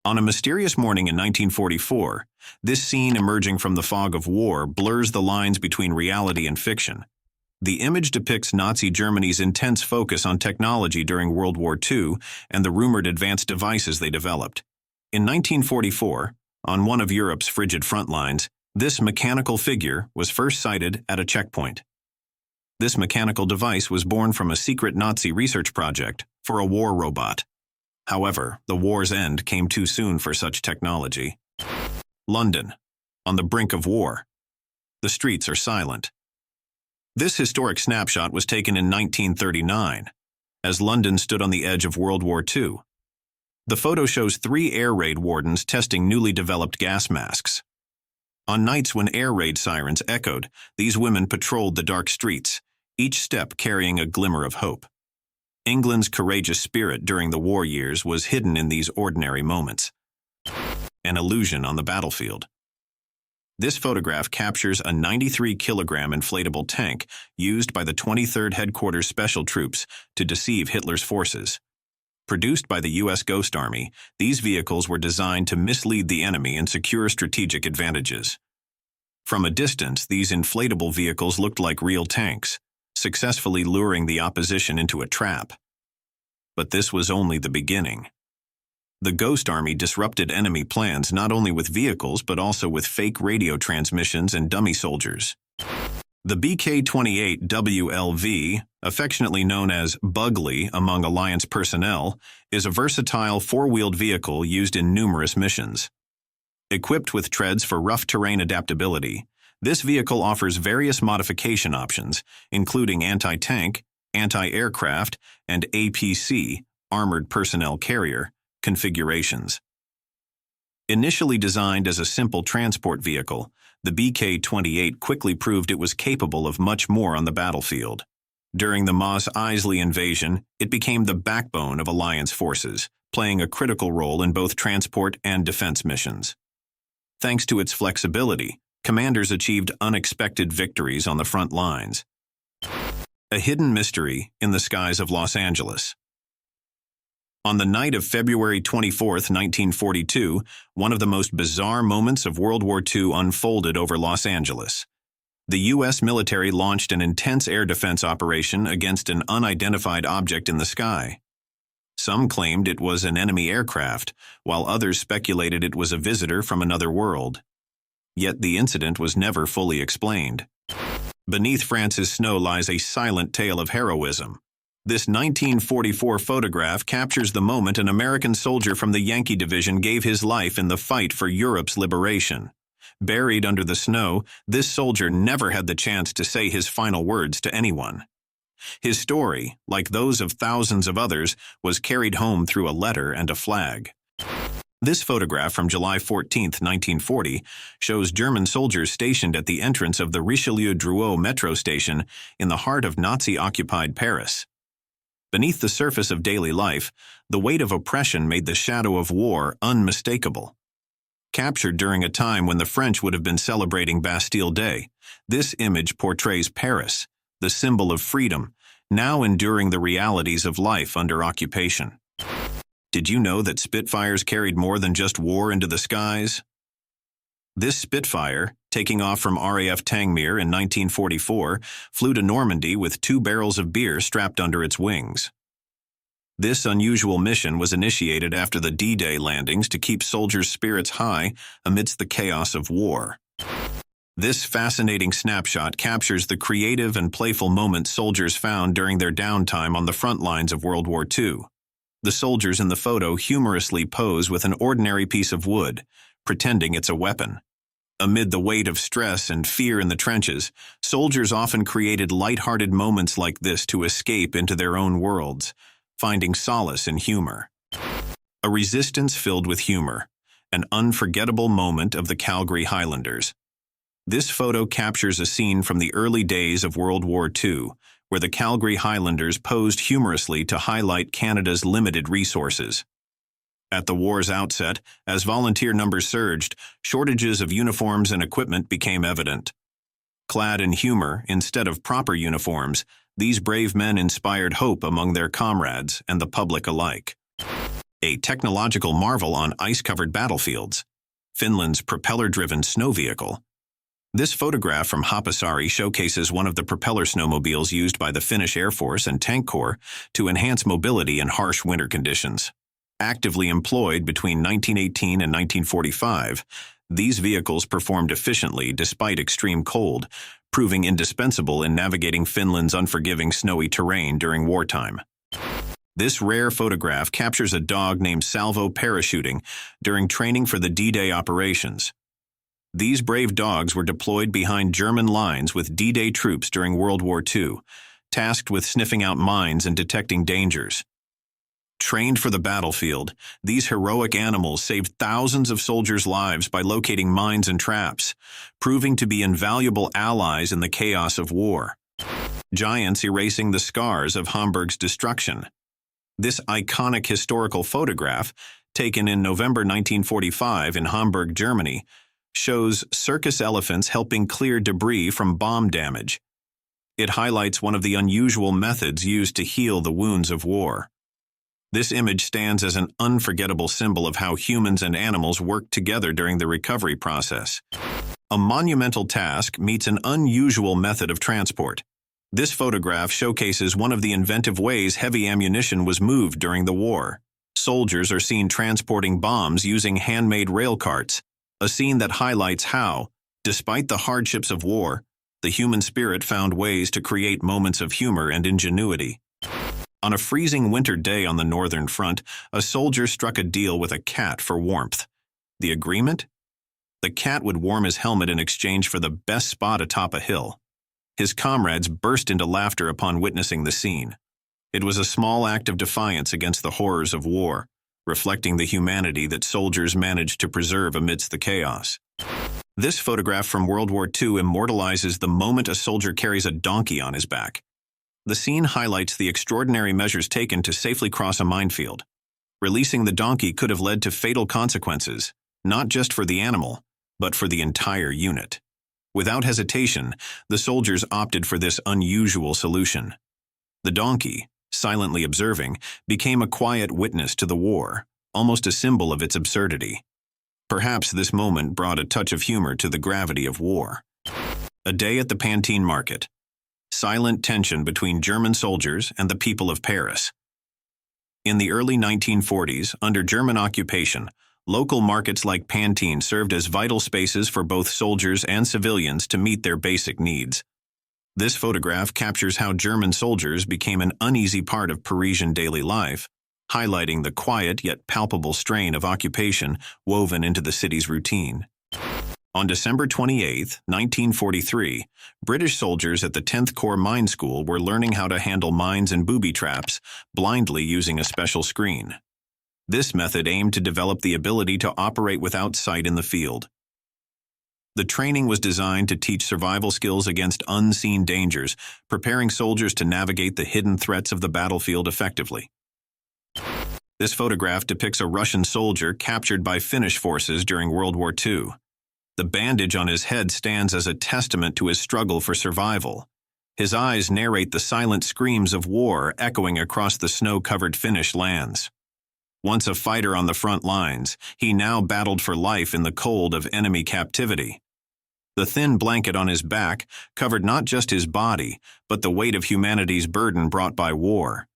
On a mysterious morning in 1944, this scene emerging from the fog of war blurs the lines between reality and fiction. The image depicts Nazi Germany's intense focus on technology during World War II and the rumored advanced devices they developed. In 1944, on one of Europe's frigid front lines, this mechanical figure was first sighted at a checkpoint. This mechanical device was born from a secret Nazi research project for a war robot. However, the war's end came too soon for such technology. London, on the brink of war. The streets are silent. This historic snapshot was taken in 1939, as London stood on the edge of World War II. The photo shows 3 air raid wardens testing newly developed gas masks. On nights when air raid sirens echoed, these women patrolled the dark streets, each step carrying a glimmer of hope. England's courageous spirit during the war years was hidden in these ordinary moments. An illusion on the battlefield. This photograph captures a 93-kilogram inflatable tank used by the 23rd Headquarters Special Troops to deceive Hitler's forces. Produced by the U.S. Ghost Army, these vehicles were designed to mislead the enemy and secure strategic advantages. From a distance, these inflatable vehicles looked like real tanks, successfully luring the opposition into a trap. But this was only the beginning. The Ghost Army disrupted enemy plans not only with vehicles but also with fake radio transmissions and dummy soldiers. The BK-28 WLV, affectionately known as Bugley among Alliance personnel, is a versatile 4-wheeled vehicle used in numerous missions. Equipped with treads for rough terrain adaptability, this vehicle offers various modification options, including anti-tank, anti-aircraft, and APC, armored personnel carrier, configurations. Initially designed as a simple transport vehicle, the BK-28 quickly proved it was capable of much more on the battlefield. During the Mos Eisley invasion, it became the backbone of Alliance forces, playing a critical role in both transport and defense missions. Thanks to its flexibility, commanders achieved unexpected victories on the front lines. A hidden mystery in the skies of Los Angeles. On the night of February 24, 1942, one of the most bizarre moments of World War II unfolded over Los Angeles. The U.S. military launched an intense air defense operation against an unidentified object in the sky. Some claimed it was an enemy aircraft, while others speculated it was a visitor from another world. Yet the incident was never fully explained. Beneath France's snow lies a silent tale of heroism. This 1944 photograph captures the moment an American soldier from the Yankee Division gave his life in the fight for Europe's liberation. Buried under the snow, this soldier never had the chance to say his final words to anyone. His story, like those of thousands of others, was carried home through a letter and a flag. This photograph from July 14, 1940, shows German soldiers stationed at the entrance of the Richelieu-Drouot metro station in the heart of Nazi-occupied Paris. Beneath the surface of daily life, the weight of oppression made the shadow of war unmistakable. Captured during a time when the French would have been celebrating Bastille Day, this image portrays Paris, the symbol of freedom, now enduring the realities of life under occupation. Did you know that Spitfires carried more than just war into the skies? This Spitfire, taking off from RAF Tangmere in 1944, flew to Normandy with 2 barrels of beer strapped under its wings. This unusual mission was initiated after the D-Day landings to keep soldiers' spirits high amidst the chaos of war. This fascinating snapshot captures the creative and playful moments soldiers found during their downtime on the front lines of World War II. The soldiers in the photo humorously pose with an ordinary piece of wood, pretending it's a weapon. Amid the weight of stress and fear in the trenches, soldiers often created light-hearted moments like this to escape into their own worlds, finding solace in humor. A resistance filled with humor, an unforgettable moment of the Calgary Highlanders. This photo captures a scene from the early days of World War II, where the Calgary Highlanders posed humorously to highlight Canada's limited resources. At the war's outset, as volunteer numbers surged, shortages of uniforms and equipment became evident. Clad in humor instead of proper uniforms, these brave men inspired hope among their comrades and the public alike. a technological marvel on ice-covered battlefields, Finland's propeller-driven snow vehicle. This photograph from Haapasaari showcases one of the propeller snowmobiles used by the Finnish Air Force and Tank Corps to enhance mobility in harsh winter conditions. Actively employed between 1918 and 1945, these vehicles performed efficiently despite extreme cold, proving indispensable in navigating Finland's unforgiving snowy terrain during wartime. This rare photograph captures a dog named Salvo parachuting during training for the D-Day operations. These brave dogs were deployed behind German lines with D-Day troops during World War II, tasked with sniffing out mines and detecting dangers. Trained for the battlefield, these heroic animals saved thousands of soldiers' lives by locating mines and traps, proving to be invaluable allies in the chaos of war. Giants erasing the scars of Hamburg's destruction. This iconic historical photograph, taken in November 1945 in Hamburg, Germany, shows circus elephants helping clear debris from bomb damage. It highlights one of the unusual methods used to heal the wounds of war. This image stands as an unforgettable symbol of how humans and animals work together during the recovery process. A monumental task meets an unusual method of transport. This photograph showcases one of the inventive ways heavy ammunition was moved during the war. Soldiers are seen transporting bombs using handmade rail carts, a scene that highlights how, despite the hardships of war, the human spirit found ways to create moments of humor and ingenuity. On a freezing winter day on the Northern Front, a soldier struck a deal with a cat for warmth. The agreement? The cat would warm his helmet in exchange for the best spot atop a hill. His comrades burst into laughter upon witnessing the scene. It was a small act of defiance against the horrors of war, reflecting the humanity that soldiers managed to preserve amidst the chaos. This photograph from World War II immortalizes the moment a soldier carries a donkey on his back. The scene highlights the extraordinary measures taken to safely cross a minefield. Releasing the donkey could have led to fatal consequences, not just for the animal, but for the entire unit. Without hesitation, the soldiers opted for this unusual solution. The donkey, silently observing, became a quiet witness to the war, almost a symbol of its absurdity. Perhaps this moment brought a touch of humor to the gravity of war. A day at the Pantene market. Silent tension between German soldiers and the people of Paris. In the early 1940s, under German occupation, local markets like Pantene served as vital spaces for both soldiers and civilians to meet their basic needs. This photograph captures how German soldiers became an uneasy part of Parisian daily life, highlighting the quiet yet palpable strain of occupation woven into the city's routine. On December 28, 1943, British soldiers at the 10th Corps Mine School were learning how to handle mines and booby traps blindly using a special screen. This method aimed to develop the ability to operate without sight in the field. The training was designed to teach survival skills against unseen dangers, preparing soldiers to navigate the hidden threats of the battlefield effectively. This photograph depicts a Russian soldier captured by Finnish forces during World War II. The bandage on his head stands as a testament to his struggle for survival. His eyes narrate the silent screams of war echoing across the snow-covered Finnish lands. Once a fighter on the front lines, he now battled for life in the cold of enemy captivity. The thin blanket on his back covered not just his body, but the weight of humanity's burden brought by war.